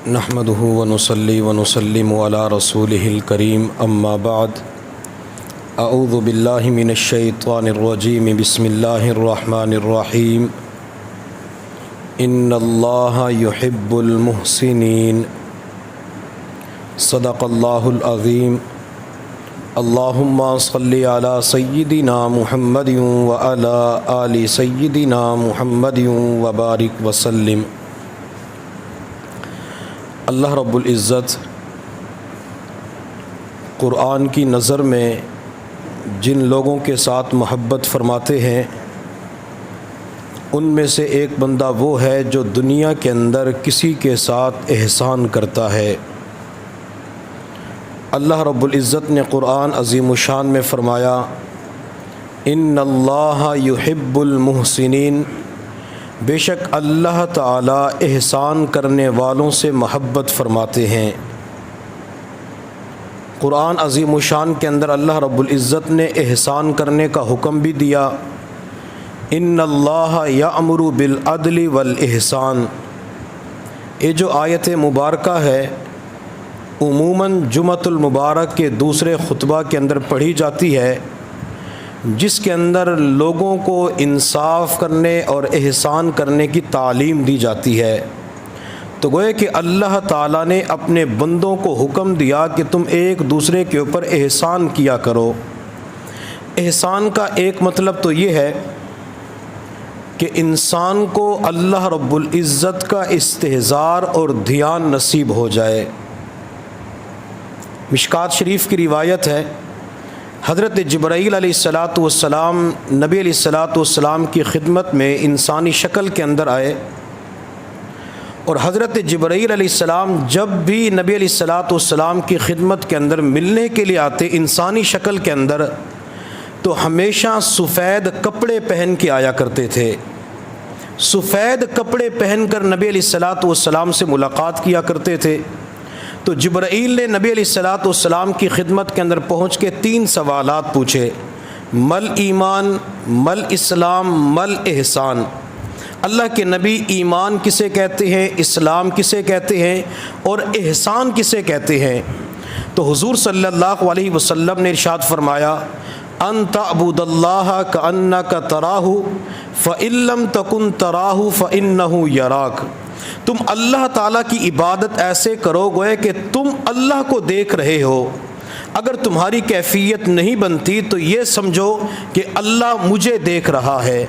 نحمده ونصلي ونسلم على رسوله الكريم اما بعد اعوذ بالله من الشيطان الرجيم بسم الله الرحمن الرحيم ان الله يحب المحسنين صدق الله العظيم اللهم صل على سيدنا محمد وعلى آل سيدنا محمد وبارك وسلم۔ اللہ رب العزت قرآن کی نظر میں جن لوگوں کے ساتھ محبت فرماتے ہیں ان میں سے ایک بندہ وہ ہے جو دنیا کے اندر کسی کے ساتھ احسان کرتا ہے۔ اللہ رب العزت نے قرآن عظیم الشان میں فرمایا ان اللہ یحب المحسنین، بے شک اللہ تعالی احسان کرنے والوں سے محبت فرماتے ہیں۔ قرآن عظیم الشان کے اندر اللہ رب العزت نے احسان کرنے کا حکم بھی دیا، ان اللہ یأمر بالعدل والاحسان۔ یہ جو آیت مبارکہ ہے عموماً جمعۃ المبارک کے دوسرے خطبہ کے اندر پڑھی جاتی ہے، جس کے اندر لوگوں کو انصاف کرنے اور احسان کرنے کی تعلیم دی جاتی ہے۔ تو گویا کہ اللہ تعالیٰ نے اپنے بندوں کو حکم دیا کہ تم ایک دوسرے کے اوپر احسان کیا کرو۔ احسان کا ایک مطلب تو یہ ہے کہ انسان کو اللہ رب العزت کا استحضار اور دھیان نصیب ہو جائے۔ مشکات شریف کی روایت ہے، حضرت جبرائیل علیہ السلام نبی علیہ السلام کی خدمت میں انسانی شکل کے اندر آئے، اور حضرت جبرائیل علیہ السلام جب بھی نبی علیہ السلام کی خدمت کے اندر ملنے کے لیے آتے انسانی شکل کے اندر، تو ہمیشہ سفید کپڑے پہن کے آیا کرتے تھے۔ سفید کپڑے پہن کر نبی علیہ السلام سے ملاقات کیا کرتے تھے۔ تو جبرائیل نے نبی علیہ السلام کی خدمت کے اندر پہنچ کے 3 سوالات پوچھے، مل ایمان، مل اسلام، مل احسان۔ اللہ کے نبی ایمان کسے کہتے ہیں، اسلام کسے کہتے ہیں اور احسان کسے کہتے ہیں؟ تو حضور صلی اللہ علیہ وسلم نے ارشاد فرمایا ان تعبد اللہ کأنک تراہ فإن لم تکن تراہ فإنہ یراک۔ تم اللہ تعالیٰ کی عبادت ایسے کرو گویا کہ تم اللہ کو دیکھ رہے ہو۔ اگر تمہاری کیفیت نہیں بنتی تو یہ سمجھو کہ اللہ مجھے دیکھ رہا ہے۔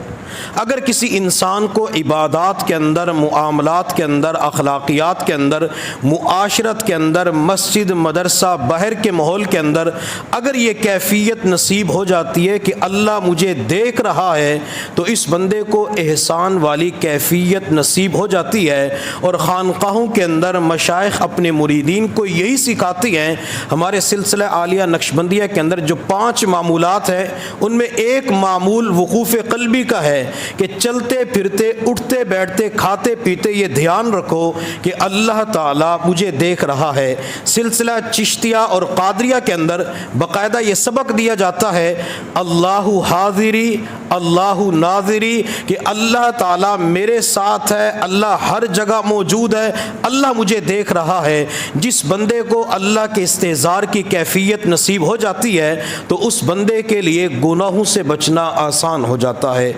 اگر کسی انسان کو عبادات کے اندر، معاملات کے اندر، اخلاقیات کے اندر، معاشرت کے اندر، مسجد، مدرسہ، باہر کے ماحول کے اندر اگر یہ کیفیت نصیب ہو جاتی ہے کہ اللہ مجھے دیکھ رہا ہے، تو اس بندے کو احسان والی کیفیت نصیب ہو جاتی ہے۔ اور خانقاہوں کے اندر مشائخ اپنے مریدین کو یہی سکھاتی ہیں۔ ہمارے سلسلہ عالیہ نقشبندیہ کے اندر جو 5 معمولات ہیں ان میں ایک معمول وقوف قلبی کا ہے کہ چلتے پھرتے، اٹھتے بیٹھتے، کھاتے پیتے یہ دھیان رکھو کہ اللہ تعالیٰ مجھے دیکھ رہا ہے۔ سلسلہ چشتیہ اور قادریہ کے اندر باقاعدہ یہ سبق دیا جاتا ہے، اللہ حاضری اللہ ناظری، کہ اللہ تعالیٰ میرے ساتھ ہے، اللہ ہر جگہ موجود ہے، اللہ مجھے دیکھ رہا ہے۔ جس بندے کو اللہ کے استحضار کی کیفیت نصیب ہو جاتی ہے تو اس بندے کے لیے گناہوں سے بچنا آسان ہو جاتا ہے۔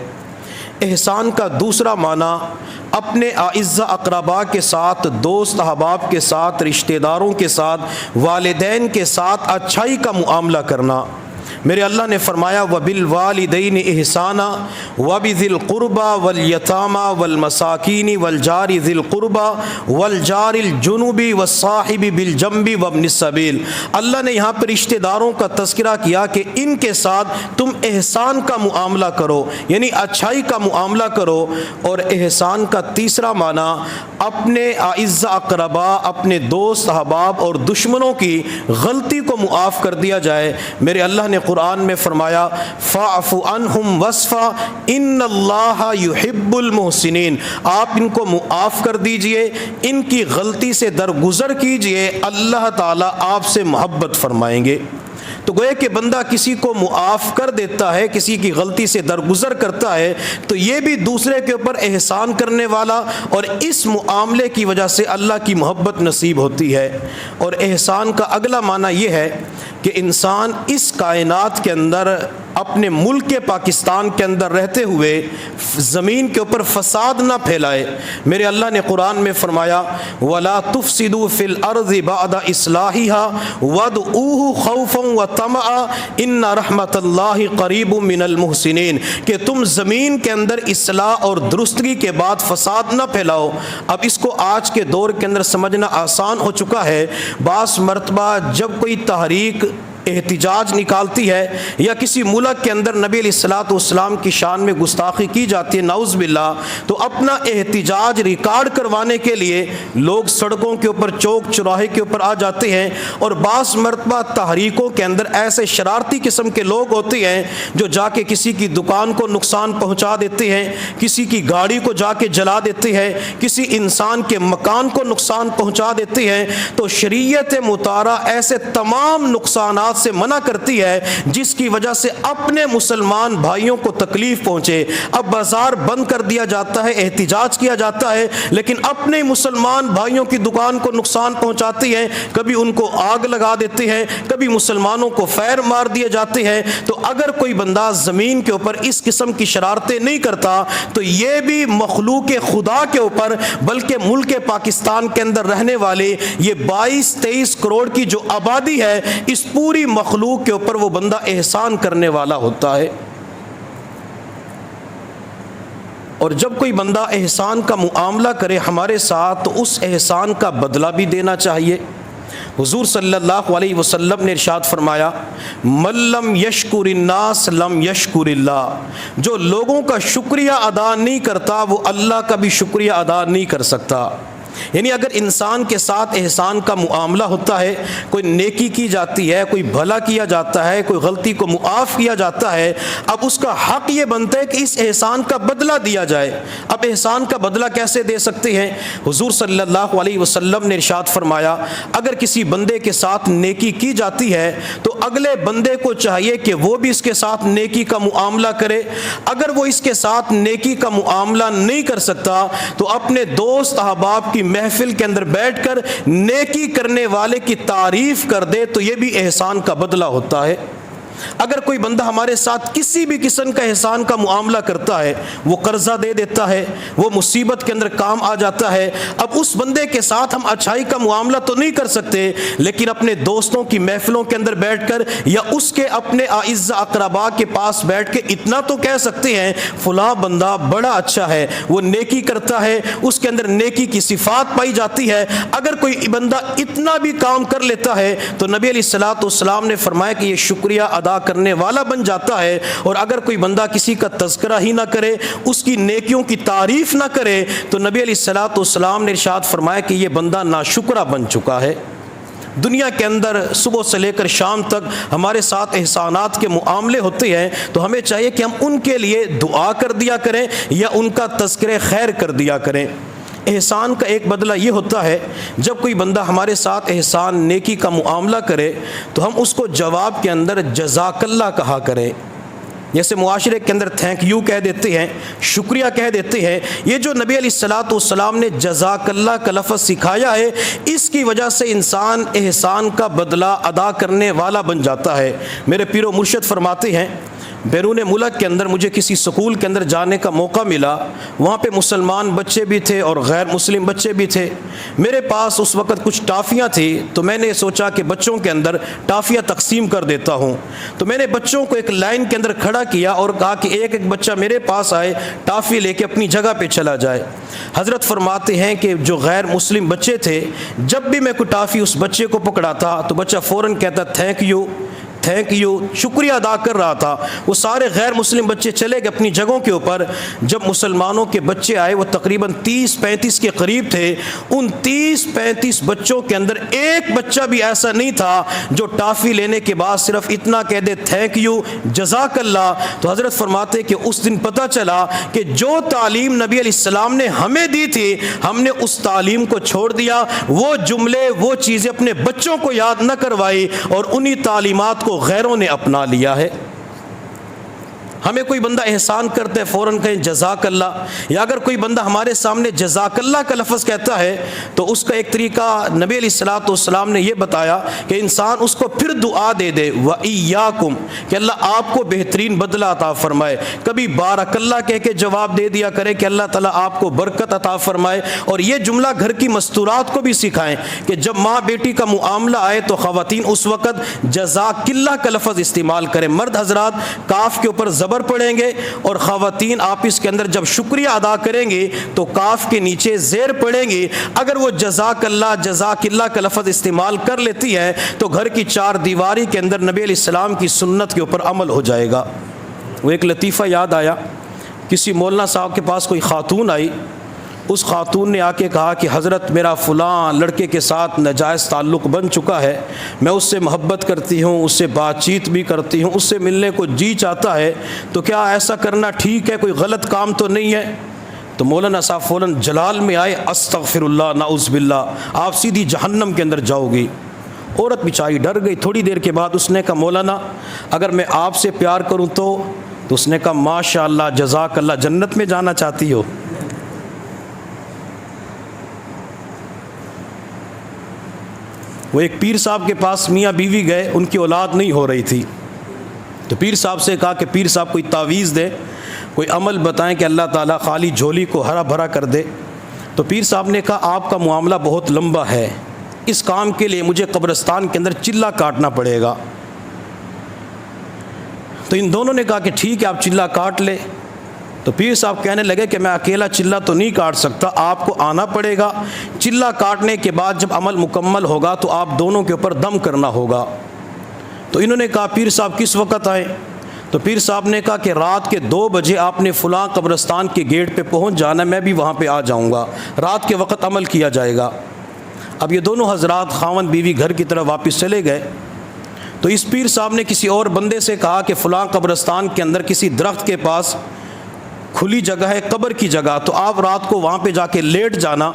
احسان کا دوسرا معنی اپنے اعزاء اقرباء کے ساتھ، دوست احباب کے ساتھ، رشتہ داروں کے ساتھ، والدین کے ساتھ اچھائی کا معاملہ کرنا۔ میرے اللہ نے فرمایا وَبِالْوَالِدَيْنِ إِحْسَانًا وَبِذِي الْقُرْبَى وَالْيَتَامَى وَالْمَسَاكِينِ وَالْجَارِ ذِي الْقُرْبَى وَالْجَارِ الْجُنُبِ وَالصَّاحِبِ بِالْجَنبِ وَابْنِ السَّبِيلِ۔ اللہ نے یہاں پر رشتہ داروں کا تذکرہ کیا کہ ان کے ساتھ تم احسان کا معاملہ کرو، یعنی اچھائی کا معاملہ کرو۔ اور احسان کا تیسرا معنی اپنے اعزاء اقرباء، اپنے دوست احباب اور دشمنوں کی غلطی کو معاف کر دیا جائے۔ میرے اللہ نے قرآن میں فرمایا فاعف عنہم واصفح ان اللہ یحب المحسنین، آپ ان کو معاف کر دیجئے، ان کی غلطی سے درگزر کیجئے، اللہ تعالیٰ آپ سے محبت فرمائیں گے۔ تو گویا کہ بندہ کسی کو معاف کر دیتا ہے، کسی کی غلطی سے درگزر کرتا ہے، تو یہ بھی دوسرے کے اوپر احسان کرنے والا، اور اس معاملے کی وجہ سے اللہ کی محبت نصیب ہوتی ہے۔ اور احسان کا اگلا معنی یہ ہے کہ انسان اس کائنات کے اندر اپنے ملک پاکستان کے اندر رہتے ہوئے زمین کے اوپر فساد نہ پھیلائے۔ میرے اللہ نے قرآن میں فرمایا وَلَا تُفْسِدُوا فِي الْأَرْضِ بَعْدَ إِصْلَاحِهَا وَادْعُوهُ خَوْفًا وَطَمَعًا إِنَّ رَحْمَتَ اللَّهِ قَرِيبٌ مِّنَ الْمُحْسِنِينَ، کہ تم زمین کے اندر اصلاح اور درستگی کے بعد فساد نہ پھیلاؤ۔ اب اس کو آج کے دور کے اندر سمجھنا آسان ہو چکا ہے۔ بعض مرتبہ جب کوئی تحریک احتجاج نکالتی ہے یا کسی ملک کے اندر نبی علیہ الصلوۃ والسلام کی شان میں گستاخی کی جاتی ہے نعوذ باللہ، تو اپنا احتجاج ریکارڈ کروانے کے لیے لوگ سڑکوں کے اوپر چوک چوراہے کے اوپر آ جاتے ہیں، اور بعض مرتبہ تحریکوں کے اندر ایسے شرارتی قسم کے لوگ ہوتے ہیں جو جا کے کسی کی دکان کو نقصان پہنچا دیتے ہیں، کسی کی گاڑی کو جا کے جلا دیتے ہیں، کسی انسان کے مکان کو نقصان پہنچا دیتے ہیں۔ تو شریعت مطہرہ ایسے تمام نقصانات سے منع کرتی ہے جس کی وجہ سے اپنے مسلمان بھائیوں کو تکلیف پہنچے۔ اب بازار بند کر دیا جاتا ہے، احتجاج کیا جاتا ہے، لیکن اپنے مسلمان بھائیوں کی دکان کو نقصان پہنچاتی ہے، کبھی ان کو آگ لگا دیتے ہیں، کبھی مسلمانوں کو فیر مار دیے جاتے ہیں۔ تو اگر کوئی بندہ زمین کے اوپر اس قسم کی شرارتیں نہیں کرتا تو یہ بھی مخلوق خدا کے اوپر، بلکہ ملک پاکستان کے اندر رہنے والے یہ 22-23 کروڑ کی جو آبادی ہے، اس پوری مخلوق کے اوپر وہ بندہ احسان کرنے والا ہوتا ہے۔ اور جب کوئی بندہ احسان کا معاملہ کرے ہمارے ساتھ تو اس احسان کا بدلہ بھی دینا چاہیے۔ حضور صلی اللہ علیہ وسلم نے ارشاد فرمایا من لم یشکر الناس لم یشکر اللہ، جو لوگوں کا شکریہ ادا نہیں کرتا وہ اللہ کا بھی شکریہ ادا نہیں کر سکتا۔ یعنی اگر انسان کے ساتھ احسان کا معاملہ ہوتا ہے، کوئی نیکی کی جاتی ہے، کوئی بھلا کیا جاتا ہے، کوئی غلطی کو معاف کیا جاتا ہے، اب اس کا حق یہ بنتا ہے کہ اس احسان کا بدلہ دیا جائے۔ اب احسان کا بدلہ کیسے دے سکتے ہیں؟ حضور صلی اللہ علیہ وسلم نے ارشاد فرمایا اگر کسی بندے کے ساتھ نیکی کی جاتی ہے تو اگلے بندے کو چاہیے کہ وہ بھی اس کے ساتھ نیکی کا معاملہ کرے۔ اگر وہ اس کے ساتھ نیکی کا معاملہ نہیں کر سکتا تو اپنے دوست احباب کی محفل کے اندر بیٹھ کر نیکی کرنے والے کی تعریف کر دے تو یہ بھی احسان کا بدلہ ہوتا ہے۔ اگر کوئی بندہ ہمارے ساتھ کسی بھی قسم کا احسان کا معاملہ کرتا ہے، وہ قرضہ دے دیتا ہے، وہ مصیبت کے اندر کام آ جاتا ہے، اب اس بندے کے ساتھ ہم اچھائی کا معاملہ تو نہیں کر سکتے، لیکن اپنے دوستوں کی محفلوں کے اندر بیٹھ کر یا اس کے اپنے اعزاء اقرباء کے پاس بیٹھ کے اتنا تو کہہ سکتے ہیں فلاں بندہ بڑا اچھا ہے، وہ نیکی کرتا ہے، اس کے اندر نیکی کی صفات پائی جاتی ہے۔ اگر کوئی بندہ اتنا بھی کام کر لیتا ہے تو نبی علیہ الصلوۃ والسلام نے فرمایا کہ یہ شکریہ ادا کرنے والا بن جاتا ہے۔ اور اگر کوئی بندہ کسی کا تذکرہ ہی نہ کرے، اس کی نیکیوں کی تعریف نہ کرے تو نبی علیہ الصلوۃ والسلام نے ارشاد فرمایا کہ یہ بندہ ناشکرہ بن چکا ہے۔ دنیا کے اندر صبح سے لے کر شام تک ہمارے ساتھ احسانات کے معاملے ہوتے ہیں تو ہمیں چاہیے کہ ہم ان کے لیے دعا کر دیا کریں یا ان کا تذکرہ خیر کر دیا کریں۔ احسان کا ایک بدلہ یہ ہوتا ہے جب کوئی بندہ ہمارے ساتھ احسان نیکی کا معاملہ کرے تو ہم اس کو جواب کے اندر جزاک اللہ کہا کریں۔ جیسے معاشرے کے اندر تھینک یو کہہ دیتے ہیں، شکریہ کہہ دیتے ہیں، یہ جو نبی علیہ الصلوۃ والسلام نے جزاک اللہ کا لفظ سکھایا ہے، اس کی وجہ سے انسان احسان کا بدلہ ادا کرنے والا بن جاتا ہے۔ میرے پیر و مرشد فرماتے ہیں بیرون ملک کے اندر مجھے کسی سکول کے اندر جانے کا موقع ملا، وہاں پہ مسلمان بچے بھی تھے اور غیر مسلم بچے بھی تھے۔ میرے پاس اس وقت کچھ ٹافیاں تھی تو میں نے سوچا کہ بچوں کے اندر ٹافیاں تقسیم کر دیتا ہوں، تو میں نے بچوں کو ایک لائن کے اندر کھڑا کیا اور کہا کہ ایک ایک بچہ میرے پاس آئے، ٹافی لے کے اپنی جگہ پہ چلا جائے۔ حضرت فرماتے ہیں کہ جو غیر مسلم بچے تھے، جب بھی میں کوئی ٹافی اس بچے کو پکڑاتا تو بچہ فوراً کہتا تھینک یو تھینک یو، شکریہ ادا کر رہا تھا۔ وہ سارے غیر مسلم بچے چلے گئے اپنی جگہوں کے اوپر۔ جب مسلمانوں کے بچے آئے، وہ تقریباً 30-35 کے قریب تھے، ان 30-35 بچوں کے اندر ایک بچہ بھی ایسا نہیں تھا جو ٹافی لینے کے بعد صرف اتنا کہہ دے تھینک یو جزاک اللہ۔ تو حضرت فرماتے کہ اس دن پتہ چلا کہ جو تعلیم نبی علیہ السلام نے ہمیں دی تھی، ہم نے اس تعلیم کو چھوڑ دیا، وہ جملے وہ چیزیں اپنے بچوں کو یاد نہ کروائی اور انہی تعلیمات کو کو غیروں نے اپنا لیا ہے۔ ہمیں کوئی بندہ احسان کرتا ہے فوراً کہیں جزاک اللہ، یا اگر کوئی بندہ ہمارے سامنے جزاک اللہ کا لفظ کہتا ہے تو اس کا ایک طریقہ نبی علیہ الصلوۃ والسلام نے یہ بتایا کہ انسان اس کو پھر دعا دے دے وَإِيَّاكُمْ، کہ اللہ آپ کو بہترین بدلہ عطا فرمائے۔ کبھی بارک اللہ کہہ کے جواب دے دیا کرے کہ اللہ تعالیٰ آپ کو برکت عطا فرمائے۔ اور یہ جملہ گھر کی مستورات کو بھی سکھائیں کہ جب ماں بیٹی کا معاملہ آئے تو خواتین اس وقت جزاک اللہ کا لفظ استعمال کریں۔ مرد حضرات کاف کے اوپر زبر پڑھیں گے، اور خواتین آپس کے اندر جب شکریہ ادا کریں گے تو کاف کے نیچے زیر پڑھیں گے۔ اگر وہ جزاک اللہ کا لفظ استعمال کر لیتی ہے تو گھر کی چار دیواری کے اندر نبی علیہ السلام کی سنت کے اوپر عمل ہو جائے گا۔ وہ ایک لطیفہ یاد آیا، کسی مولانا صاحب کے پاس کوئی خاتون آئی، اس خاتون نے آ کے کہا کہ حضرت میرا فلاں لڑکے کے ساتھ ناجائز تعلق بن چکا ہے، میں اس سے محبت کرتی ہوں، اس سے بات چیت بھی کرتی ہوں، اس سے ملنے کو جی چاہتا ہے، تو کیا ایسا کرنا ٹھیک ہے؟ کوئی غلط کام تو نہیں ہے؟ تو مولانا صاحب فوراً جلال میں آئے، استغفر اللہ نعوذ باللہ، آپ سیدھی جہنم کے اندر جاؤ گی۔ عورت بیچاری ڈر گئی۔ تھوڑی دیر کے بعد اس نے کہا مولانا اگر میں آپ سے پیار کروں تو اس نے کہا ماشاء اللہ جزاک اللہ، جنت میں جانا چاہتی ہو؟ وہ ایک پیر صاحب کے پاس میاں بیوی گئے، ان کی اولاد نہیں ہو رہی تھی، تو پیر صاحب سے کہا کہ پیر صاحب کوئی تعویذ دے، کوئی عمل بتائیں کہ اللہ تعالیٰ خالی جھولی کو ہرا بھرا کر دے۔ تو پیر صاحب نے کہا آپ کا معاملہ بہت لمبا ہے، اس کام کے لیے مجھے قبرستان کے اندر چلہ کاٹنا پڑے گا۔ تو ان دونوں نے کہا کہ ٹھیک ہے آپ چلہ کاٹ لے۔ تو پیر صاحب کہنے لگے کہ میں اکیلا چلہ تو نہیں کاٹ سکتا، آپ کو آنا پڑے گا۔ چلہ کاٹنے کے بعد جب عمل مکمل ہوگا تو آپ دونوں کے اوپر دم کرنا ہوگا۔ تو انہوں نے کہا پیر صاحب کس وقت آئیں؟ تو پیر صاحب نے کہا کہ رات کے 2 بجے آپ نے فلاں قبرستان کے گیٹ پہ پہنچ جانا، میں بھی وہاں پہ آ جاؤں گا، رات کے وقت عمل کیا جائے گا۔ اب یہ دونوں حضرات خاوند بیوی گھر کی طرف واپس چلے گئے، تو اس پیر صاحب نے کسی اور بندے سے کہا کہ فلاں قبرستان کے اندر کسی درخت کے پاس کھلی جگہ ہے، قبر کی جگہ، تو آپ رات کو وہاں پہ جا کے لیٹ جانا،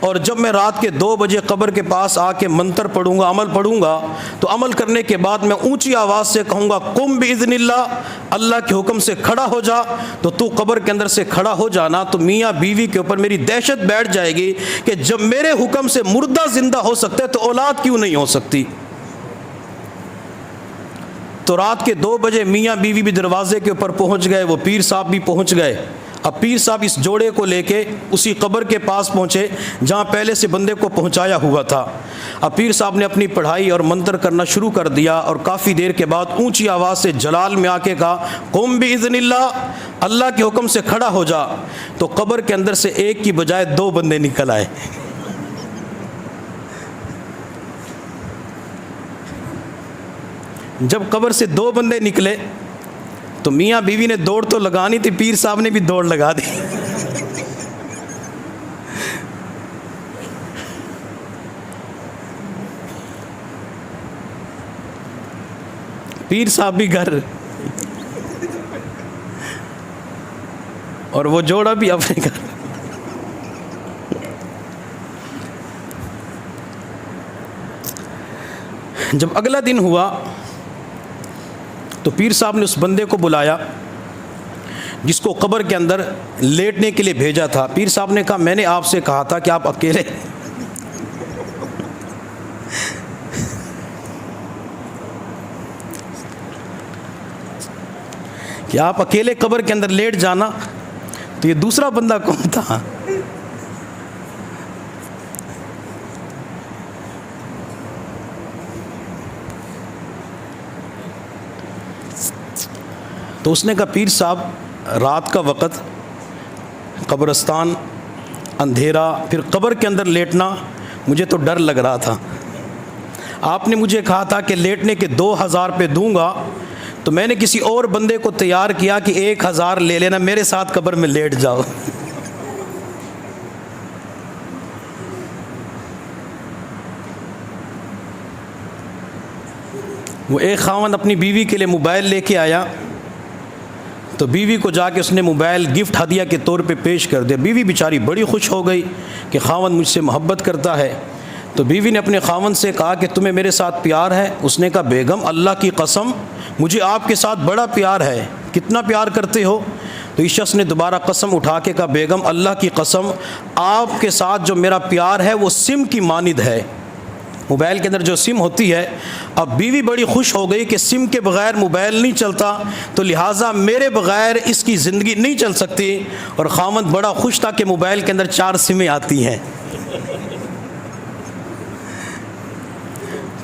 اور جب میں رات کے 2 بجے قبر کے پاس آ کے منتر پڑھوں گا، عمل پڑھوں گا، تو عمل کرنے کے بعد میں اونچی آواز سے کہوں گا قم باذن اللہ، اللہ کے حکم سے کھڑا ہو جا، تو تو قبر کے اندر سے کھڑا ہو جانا۔ تو میاں بیوی کے اوپر میری دہشت بیٹھ جائے گی کہ جب میرے حکم سے مردہ زندہ ہو سکتے تو اولاد کیوں نہیں ہو سکتی؟ تو رات کے 2 بجے میاں بیوی بھی دروازے کے اوپر پہنچ گئے، وہ پیر صاحب بھی پہنچ گئے۔ اب پیر صاحب اس جوڑے کو لے کے اسی قبر کے پاس پہنچے جہاں پہلے سے بندے کو پہنچایا ہوا تھا۔ اب پیر صاحب نے اپنی پڑھائی اور منتر کرنا شروع کر دیا، اور کافی دیر کے بعد اونچی آواز سے جلال میں آ کے کہا قم باذن اللہ، اللہ کے حکم سے کھڑا ہو جا۔ تو قبر کے اندر سے ایک کی بجائے 2 بندے نکل آئے۔ جب قبر سے 2 بندے نکلے تو میاں بیوی نے دوڑ تو لگانی تھی، پیر صاحب نے بھی دوڑ لگا دی۔ پیر صاحب بھی گھر اور وہ جوڑا بھی اپنے گھر۔ جب اگلا دن ہوا تو پیر صاحب نے اس بندے کو بلایا جس کو قبر کے اندر لیٹنے کے لیے بھیجا تھا۔ پیر صاحب نے کہا میں نے آپ سے کہا تھا کہ آپ اکیلے قبر کے اندر لیٹ جانا، تو یہ دوسرا بندہ کون تھا؟ تو اس نے کہا پیر صاحب رات کا وقت، قبرستان، اندھیرا، پھر قبر کے اندر لیٹنا، مجھے تو ڈر لگ رہا تھا۔ آپ نے مجھے کہا تھا کہ لیٹنے کے 2000 روپے دوں گا، تو میں نے کسی اور بندے کو تیار کیا کہ 1000 لے لینا، میرے ساتھ قبر میں لیٹ جاؤ۔ وہ ایک خاوند اپنی بیوی کے لیے موبائل لے کے آیا، تو بیوی کو جا کے اس نے موبائل گفٹ ہدیہ کے طور پہ پیش کر دیا۔ بیوی بیچاری بڑی خوش ہو گئی کہ خاوند مجھ سے محبت کرتا ہے۔ تو بیوی نے اپنے خاوند سے کہا کہ تمہیں میرے ساتھ پیار ہے؟ اس نے کہا بیگم اللہ کی قسم مجھے آپ کے ساتھ بڑا پیار ہے۔ کتنا پیار کرتے ہو؟ تو اس شخص نے دوبارہ قسم اٹھا کے کہا بیگم اللہ کی قسم آپ کے ساتھ جو میرا پیار ہے وہ سم کی مانند ہے۔ موبائل کے اندر جو سم ہوتی ہے، اب بیوی بڑی خوش ہو گئی کہ سم کے بغیر موبائل نہیں چلتا، تو لہٰذا میرے بغیر اس کی زندگی نہیں چل سکتی، اور خاوند بڑا خوش تھا کہ موبائل کے اندر 4 سمیں آتی ہیں۔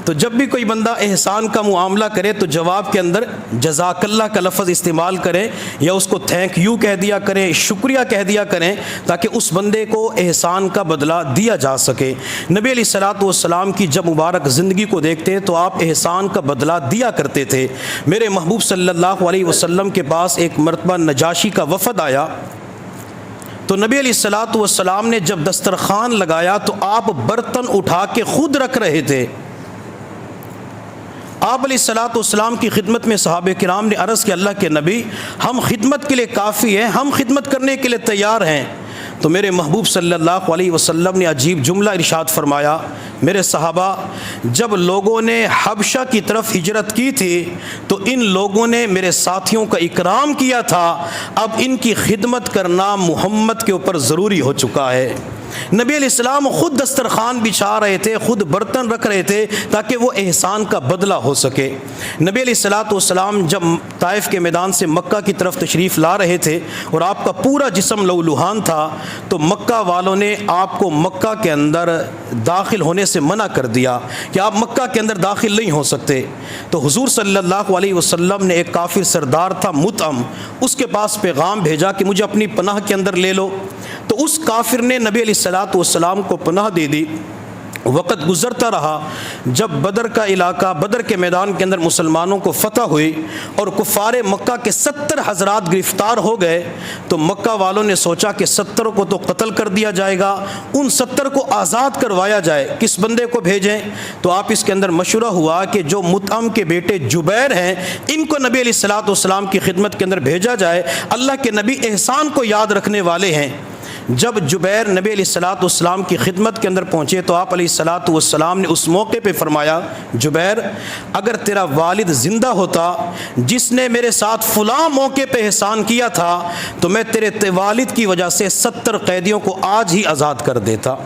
تو جب بھی کوئی بندہ احسان کا معاملہ کرے تو جواب کے اندر جزاک اللہ کا لفظ استعمال کریں، یا اس کو تھینک یو کہہ دیا کریں، شکریہ کہہ دیا کریں، تاکہ اس بندے کو احسان کا بدلہ دیا جا سکے۔ نبی علیہ الصلوۃ والسلام کی جب مبارک زندگی کو دیکھتے ہیں تو آپ احسان کا بدلہ دیا کرتے تھے۔ میرے محبوب صلی اللہ علیہ وسلم کے پاس ایک مرتبہ نجاشی کا وفد آیا، تو نبی علیہ الصلوۃ والسلام نے جب دسترخوان لگایا تو آپ برتن اٹھا کے خود رکھ رہے تھے۔ آپ علیہ الصلوۃ والسلام کی خدمت میں صحابہ کرام نے عرض کیا اللہ کے نبی ہم خدمت کے لیے کافی ہیں، ہم خدمت کرنے کے لیے تیار ہیں۔ تو میرے محبوب صلی اللہ علیہ وسلم نے عجیب جملہ ارشاد فرمایا، میرے صحابہ جب لوگوں نے حبشہ کی طرف ہجرت کی تھی تو ان لوگوں نے میرے ساتھیوں کا اکرام کیا تھا، اب ان کی خدمت کرنا محمد کے اوپر ضروری ہو چکا ہے۔ نبی علیہ السلام خود دسترخوان بچھا رہے تھے، خود برتن رکھ رہے تھے تاکہ وہ احسان کا بدلہ ہو سکے۔ نبی علیہ الصلوۃ والسلام جب طائف کے میدان سے مکہ کی طرف تشریف لا رہے تھے اور آپ کا پورا جسم لہولہان تھا، تو مکہ والوں نے آپ کو مکہ کے اندر داخل ہونے سے منع کر دیا کہ آپ مکہ کے اندر داخل نہیں ہو سکتے۔ تو حضور صلی اللہ علیہ وسلم نے ایک کافر سردار تھا مطعم، اس کے پاس پیغام بھیجا کہ مجھے اپنی پناہ کے اندر لے لو۔ تو اس کافر نے نبی علیہ الصلوۃ والسلام کو پناہ دے دی۔ وقت گزرتا رہا، جب بدر کا علاقہ، بدر کے میدان کے اندر مسلمانوں کو فتح ہوئی اور کفار مکہ کے 70 حضرات گرفتار ہو گئے، تو مکہ والوں نے سوچا کہ 70 کو تو قتل کر دیا جائے گا، ان 70 کو آزاد کروایا جائے، کس بندے کو بھیجیں؟ تو آپ اس کے اندر مشورہ ہوا کہ جو مطعم کے بیٹے جبیر ہیں ان کو نبی علیہ الصلوۃ والسلام کی خدمت کے اندر بھیجا جائے، اللہ کے نبی احسان کو یاد رکھنے والے ہیں۔ جب جبیر نبی علیہ الصلوۃ والسلام کی خدمت کے اندر پہنچے تو آپ علیہ الصلوۃ والسلام نے اس موقع پہ فرمایا، جبیر اگر تیرا والد زندہ ہوتا جس نے میرے ساتھ فلاں موقع پہ احسان کیا تھا تو میں تیرے والد کی وجہ سے 70 قیدیوں کو آج ہی آزاد کر دیتا۔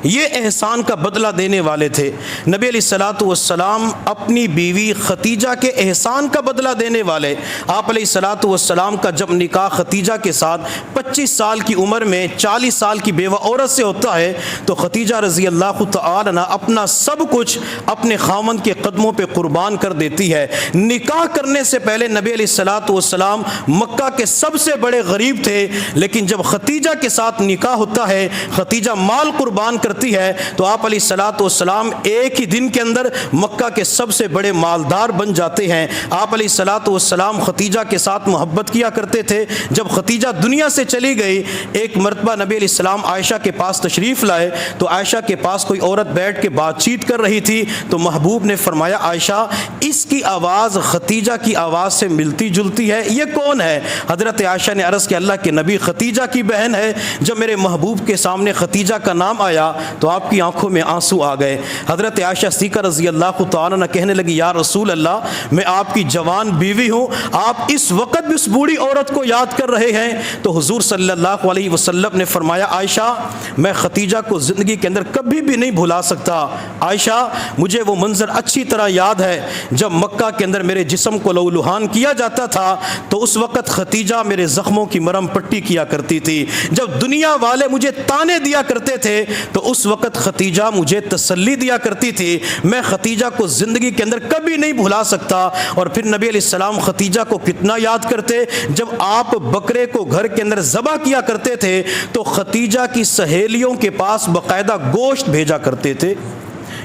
یہ احسان کا بدلہ دینے والے تھے۔ نبی علیہ الصلوۃ والسلام اپنی بیوی ختیجہ کے احسان کا بدلہ دینے والے۔ آپ علیہ الصلوۃ والسلام کا جب نکاح ختیجہ کے ساتھ 25 سال کی عمر میں 40 سال کی بیوہ عورت سے ہوتا ہے تو ختیجہ رضی اللہ تعالی عنہ اپنا سب کچھ اپنے خاوند کے قدموں پہ قربان کر دیتی ہے۔ نکاح کرنے سے پہلے نبی علیہ الصلوۃ والسلام مکہ کے سب سے بڑے غریب تھے، لیکن جب ختیجہ کے ساتھ نکاح ہوتا ہے، ختیجہ مال قربان کرتی ہے تو آپ علیہ الصلوۃ والسلام ایک ہی دن کے اندر مکہ کے سب سے بڑے مالدار بن جاتے ہیں۔ آپ علیہ الصلوۃ والسلام ختیجہ کے ساتھ محبت کیا کرتے تھے۔ جب ختیجہ دنیا سے چلی گئی، ایک مرتبہ نبی علیہ السلام عائشہ کے پاس تشریف لائے تو عائشہ کے پاس کوئی عورت بیٹھ کے بات چیت کر رہی تھی، تو محبوب نے فرمایا عائشہ اس کی آواز ختیجہ کی آواز سے ملتی جلتی ہے، یہ کون ہے؟ حضرت عائشہ نے عرض کیا اللہ کے نبی ختیجہ کی بہن ہے۔ جب میرے محبوب کے سامنے ختیجہ کا نام آیا تو آپ کی آنکھوں میں آنسو آ گئے۔ حضرت عائشہ صدیقہ رضی اللہ تعالیٰ عنہ کہنے لگی یا رسول اللہ میں آپ کی جوان بیوی ہوں، آپ اس وقت بھی اس بوڑھی عورت کو یاد کر رہے ہیں؟ تو حضور صلی اللہ علیہ وسلم نے فرمایا عائشہ میں ختیجہ کو زندگی کے اندر کبھی بھی نہیں بھلا سکتا۔ عائشہ مجھے وہ منظر اچھی طرح یاد ہے جب مکہ کے اندر میرے جسم کو لہولہان کیا جاتا تھا تو اس وقت ختیجہ میرے زخموں کی مرہم پٹی کیا کرتی تھی۔ جب دنیا والے مجھے تانے دیا کرتے تھے تو اس وقت ختیجہ مجھے تسلی دیا کرتی تھی۔ میں ختیجہ کو زندگی کے اندر کبھی نہیں بھلا سکتا۔ اور پھر نبی علیہ السلام ختیجہ کو کتنا یاد کرتے، جب آپ بکرے کو گھر کے اندر ذبح کیا کرتے تھے تو ختیجہ کی سہیلیوں کے پاس باقاعدہ گوشت بھیجا کرتے تھے۔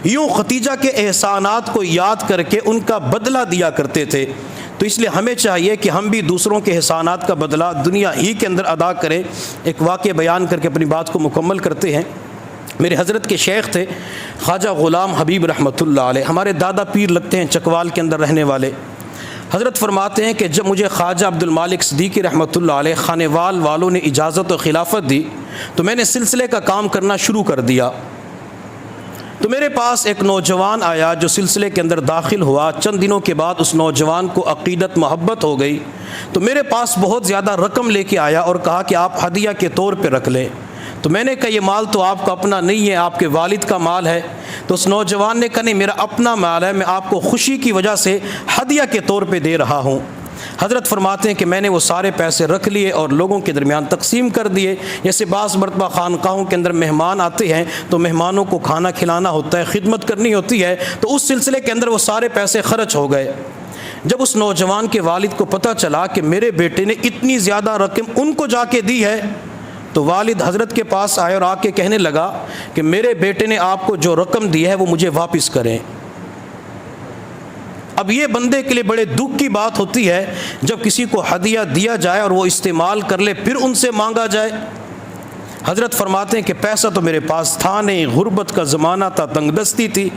یوں ختیجہ کے احسانات کو یاد کر کے ان کا بدلہ دیا کرتے تھے۔ تو اس لیے ہمیں چاہیے کہ ہم بھی دوسروں کے احسانات کا بدلہ دنیا ہی کے اندر ادا کریں۔ ایک واقعہ بیان کر کے اپنی بات کو مکمل کرتے ہیں۔ میرے حضرت کے شیخ تھے خواجہ غلام حبیب رحمۃ اللہ علیہ، ہمارے دادا پیر لگتے ہیں چکوال کے اندر رہنے والے۔ حضرت فرماتے ہیں کہ جب مجھے خواجہ عبد المالک صدیقی رحمۃ اللہ علیہ خانوال والوں نے اجازت و خلافت دی تو میں نے سلسلے کا کام کرنا شروع کر دیا۔ تو میرے پاس ایک نوجوان آیا جو سلسلے کے اندر داخل ہوا. چند دنوں کے بعد اس نوجوان کو عقیدت محبت ہو گئی تو میرے پاس بہت زیادہ رقم لے کے آیا اور کہا کہ آپ ہدیہ کے طور پہ رکھ لیں. تو میں نے کہا یہ مال تو آپ کا اپنا نہیں ہے, آپ کے والد کا مال ہے. تو اس نوجوان نے کہا نہیں, میرا اپنا مال ہے, میں آپ کو خوشی کی وجہ سے ہدیہ کے طور پہ دے رہا ہوں. حضرت فرماتے ہیں کہ میں نے وہ سارے پیسے رکھ لیے اور لوگوں کے درمیان تقسیم کر دیے. جیسے بعض مرتبہ خانقاہوں کے اندر مہمان آتے ہیں تو مہمانوں کو کھانا کھلانا ہوتا ہے, خدمت کرنی ہوتی ہے, تو اس سلسلے کے اندر وہ سارے پیسے خرچ ہو گئے. جب اس نوجوان کے والد کو پتہ چلا کہ میرے بیٹے نے اتنی زیادہ رقم ان کو جا کے دی ہے, تو والد حضرت کے پاس آئے اور آ کے کہنے لگا کہ میرے بیٹے نے آپ کو جو رقم دی ہے وہ مجھے واپس کریں. اب یہ بندے کے لیے بڑے دکھ کی بات ہوتی ہے جب کسی کو ہدیہ دیا جائے اور وہ استعمال کر لے پھر ان سے مانگا جائے. حضرت فرماتے ہیں کہ پیسہ تو میرے پاس تھا نہیں, غربت کا زمانہ تھا, تنگ دستی تھی,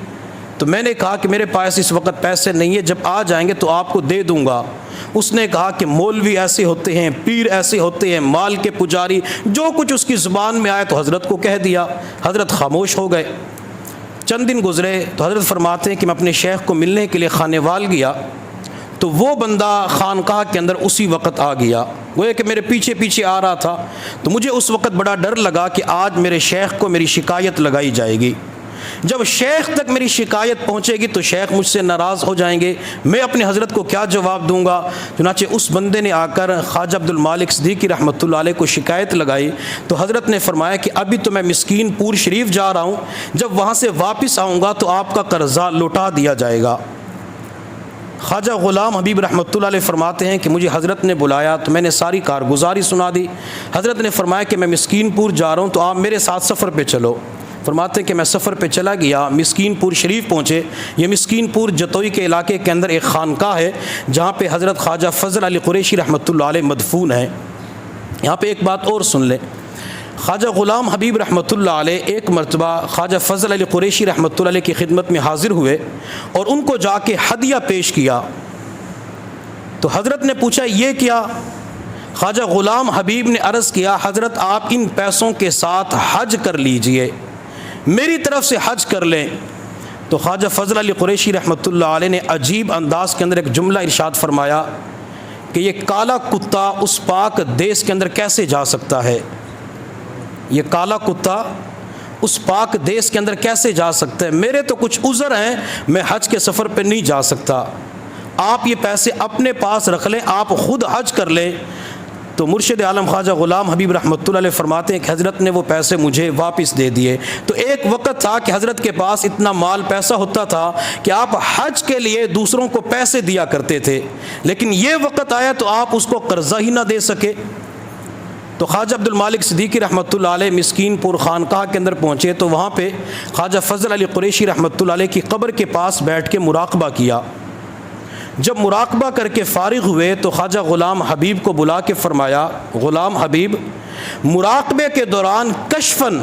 تو میں نے کہا کہ میرے پاس اس وقت پیسے نہیں ہے, جب آ جائیں گے تو آپ کو دے دوں گا. اس نے کہا کہ مولوی ایسے ہوتے ہیں, پیر ایسے ہوتے ہیں, مال کے پجاری, جو کچھ اس کی زبان میں آئے تو حضرت کو کہہ دیا. حضرت خاموش ہو گئے. چند دن گزرے تو حضرت فرماتے ہیں کہ میں اپنے شیخ کو ملنے کے لیے خانے وال گیا تو وہ بندہ خانقاہ کے اندر اسی وقت آ گیا. گویا کہ میرے پیچھے پیچھے آ رہا تھا. تو مجھے اس وقت بڑا ڈر لگا کہ آج میرے شیخ کو میری شکایت لگائی جائے گی. جب شیخ تک میری شکایت پہنچے گی تو شیخ مجھ سے ناراض ہو جائیں گے, میں اپنے حضرت کو کیا جواب دوں گا. چنانچہ اس بندے نے آ کر خواجہ عبد المالک صدیقی رحمۃ اللہ علیہ کو شکایت لگائی. تو حضرت نے فرمایا کہ ابھی تو میں مسکین پور شریف جا رہا ہوں, جب وہاں سے واپس آؤں گا تو آپ کا قرضہ لوٹا دیا جائے گا. خواجہ غلام حبیب رحمۃ اللہ علیہ فرماتے ہیں کہ مجھے حضرت نے بلایا تو میں نے ساری کارگزاری سنا دی. حضرت نے فرمایا کہ میں مسکین پور جا رہا ہوں تو آپ میرے ساتھ سفر پہ چلو. فرماتے ہیں کہ میں سفر پہ چلا گیا, مسکین پور شریف پہنچے. یہ مسکین پور جتوئی کے علاقے کے اندر ایک خانقاہ ہے جہاں پہ حضرت خواجہ فضل علی قریشی رحمۃ اللہ علیہ مدفون ہیں. یہاں پہ ایک بات اور سن لیں, خواجہ غلام حبیب رحمۃ اللہ علیہ ایک مرتبہ خواجہ فضل علی قریشی رحمۃ اللہ علیہ کی خدمت میں حاضر ہوئے اور ان کو جا کے ہدیہ پیش کیا. تو حضرت نے پوچھا یہ کیا؟ خواجہ غلام حبیب نے عرض کیا حضرت آپ ان پیسوں کے ساتھ حج کر لیجئے, میری طرف سے حج کر لیں. تو خواجہ فضل علی قریشی رحمۃ اللہ علیہ نے عجیب انداز کے اندر ایک جملہ ارشاد فرمایا کہ یہ کالا کتا اس پاک دیس کے اندر کیسے جا سکتا ہے, یہ کالا کتا اس پاک دیس کے اندر کیسے جا سکتا ہے, میرے تو کچھ عذر ہیں, میں حج کے سفر پہ نہیں جا سکتا, آپ یہ پیسے اپنے پاس رکھ لیں, آپ خود حج کر لیں. تو مرشد عالم خواجہ غلام حبیب رحمۃ اللہ علیہ فرماتے ہیں کہ حضرت نے وہ پیسے مجھے واپس دے دیے. تو ایک وقت تھا کہ حضرت کے پاس اتنا مال پیسہ ہوتا تھا کہ آپ حج کے لیے دوسروں کو پیسے دیا کرتے تھے, لیکن یہ وقت آیا تو آپ اس کو قرضہ ہی نہ دے سکے. تو خواجہ عبد المالک صدیقی رحمۃ اللہ علیہ مسکین پور خانقاہ کے اندر پہنچے تو وہاں پہ خواجہ فضل علی قریشی رحمۃ اللہ علیہ کی قبر کے پاس بیٹھ کے مراقبہ کیا. جب مراقبہ کر کے فارغ ہوئے تو خواجہ غلام حبیب کو بلا کے فرمایا غلام حبیب, مراقبے کے دوران کشفاً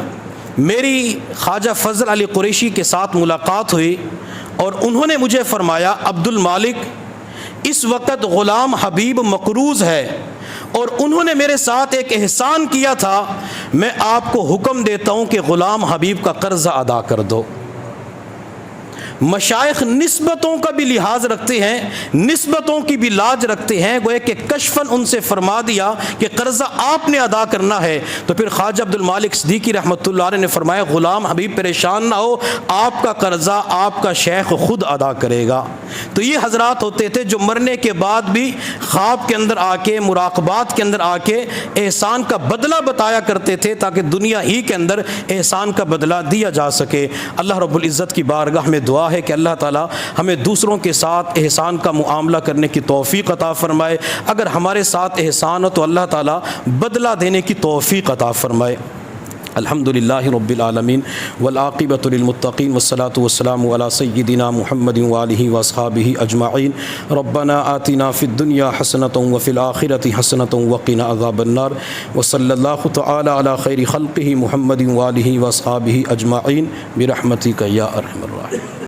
میری خواجہ فضل علی قریشی کے ساتھ ملاقات ہوئی اور انہوں نے مجھے فرمایا عبد المالک اس وقت غلام حبیب مقروض ہے اور انہوں نے میرے ساتھ ایک احسان کیا تھا, میں آپ کو حکم دیتا ہوں کہ غلام حبیب کا قرضہ ادا کر دو. مشائخ نسبتوں کا بھی لحاظ رکھتے ہیں, نسبتوں کی بھی لاج رکھتے ہیں, گویا کہ کشفاً ان سے فرما دیا کہ قرضہ آپ نے ادا کرنا ہے. تو پھر خواجہ عبد المالک صدیقی رحمۃ اللہ علیہ نے فرمایا غلام حبیب پریشان نہ ہو, آپ کا قرضہ آپ کا شیخ خود ادا کرے گا. تو یہ حضرات ہوتے تھے جو مرنے کے بعد بھی خواب کے اندر آ کے مراقبات کے اندر آ کے احسان کا بدلہ بتایا کرتے تھے تاکہ دنیا ہی کے اندر احسان کا بدلہ دیا جا سکے. اللہ رب العزت کی بارگاہ میں دعا ہے کہ اللہ تعالی ہمیں دوسروں کے ساتھ احسان کا معاملہ کرنے کی توفیق عطا فرمائے. اگر ہمارے ساتھ احسان ہو تو اللہ تعالی بدلہ دینے کی توفیق عطا فرمائے. الحمدللہ رب العالمین والعاقبۃ للمتقین والصلاة والسلام علی سیدنا محمد وآلہ واصحابہ اجمعین. ربنا آتنا فی الدنیا حسنۃ وفی الآخرۃ حسنۃ وقنا عذاب النار. وصلی اللہ تعالی علی خیر خلقہ محمد وآلہ واصحابہ اجمعین برحمتک یا ارحم الراحمین.